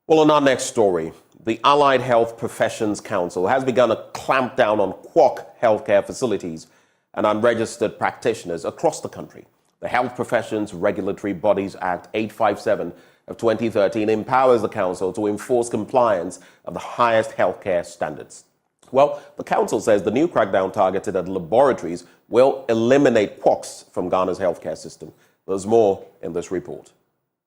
Well, in our next story, the Allied Health Professions Council has begun a clampdown on quack healthcare facilities and unregistered practitioners across the country. The Health Professions Regulatory Bodies Act 857 of 2013 empowers the council to enforce compliance of the highest healthcare standards. Well, the council says the new crackdown targeted at laboratories will eliminate quacks from Ghana's healthcare system. There's more in this report.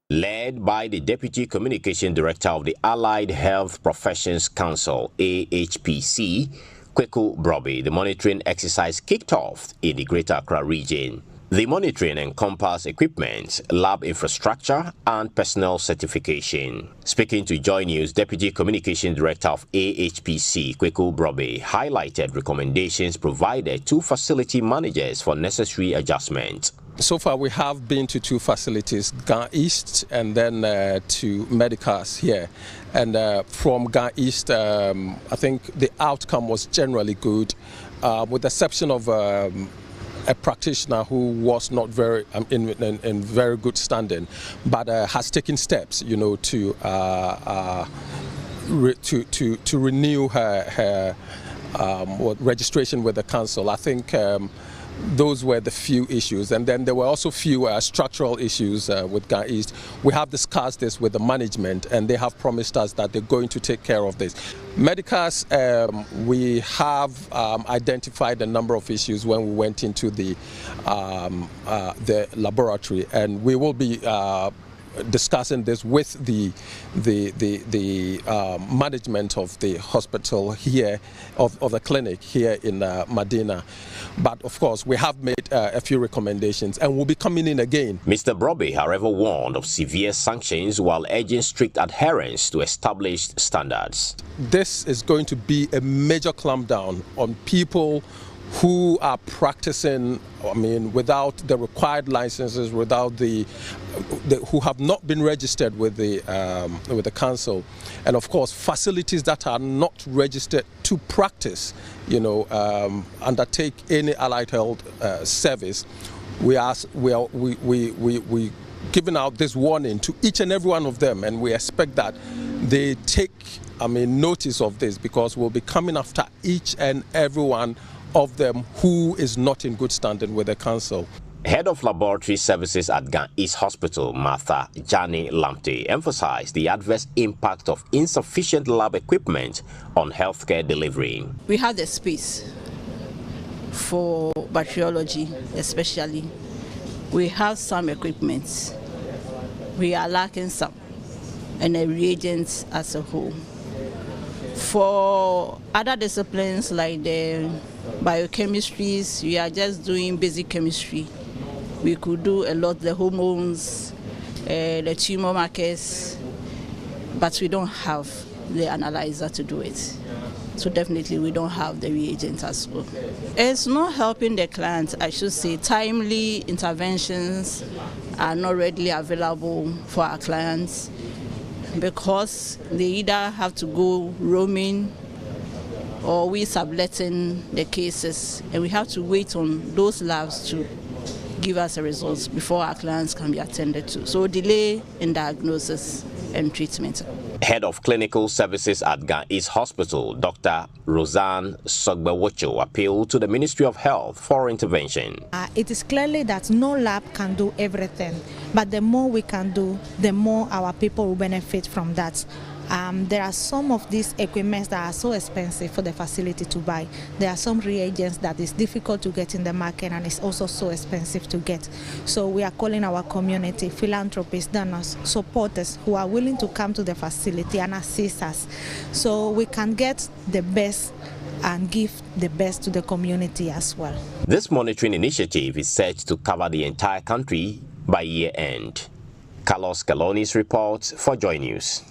Led by the Deputy Communication Director of the Allied Health Professions Council, AHPC, Kweku Broby, the monitoring exercise kicked off in the Greater Accra region. The monitoring encompassed equipment, lab infrastructure, and personnel certification. Speaking to Joy News, Deputy Communication Director of AHPC, Kweku Broby, highlighted recommendations provided to facility managers for necessary adjustment. So far, we have been to two facilities, Ghana East and then to Medicas here. And from Ghana East, I think the outcome was generally good, with the exception of a practitioner who was not very in very good standing, but has taken steps, you know, to renew her registration with the council. I think those were the few issues, and then there were also few structural issues with Ghana East. We have discussed this with the management, and they have promised us that they're going to take care of this. Medicas, we have identified a number of issues when we went into the laboratory, and we will be discussing this with the management of the hospital here, of the clinic here in Medina. But of course, we have made a few recommendations and we'll be coming in again. Mr. Broby, however, warned of severe sanctions while urging strict adherence to established standards. This is going to be a major clampdown on people who are practicing, I mean, without the required licenses, without who have not been registered with the council, and of course facilities that are not registered to practice, you know, undertake any allied health service. We giving out this warning to each and every one of them, and we expect that they take, I mean, notice of this, because we'll be coming after each and every one of them who is not in good standing with the council. Head of Laboratory Services at Ghana East Hospital, Martha Jani Lamptey, emphasized the adverse impact of insufficient lab equipment on healthcare delivery. We have the space for bacteriology, especially. We have some equipment. We are lacking some, and the reagents as a whole. For other disciplines like the biochemistries, we are just doing basic chemistry. We could do a lot, the hormones, the tumor markers, but we don't have the analyzer to do it. So definitely we don't have the reagent as well. It's not helping the clients, I should say. Timely interventions are not readily available for our clients, because they either have to go roaming or we subletting the cases, and we have to wait on those labs to give us the results before our clients can be attended to. So delay in diagnosis and treatment. Head of Clinical Services at Ghana East Hospital, Dr. Roseanne Sogbewocho, appealed to the Ministry of Health for intervention. It is clearly that no lab can do everything, but the more we can do, the more our people will benefit from that. There are some of these equipments that are so expensive for the facility to buy. There are some reagents that is difficult to get in the market, and it's also so expensive to get. So we are calling our community, philanthropists, donors, supporters who are willing to come to the facility and assist us, so we can get the best and give the best to the community as well. This monitoring initiative is set to cover the entire country by year end. Carlos Galoni's report for Joy News.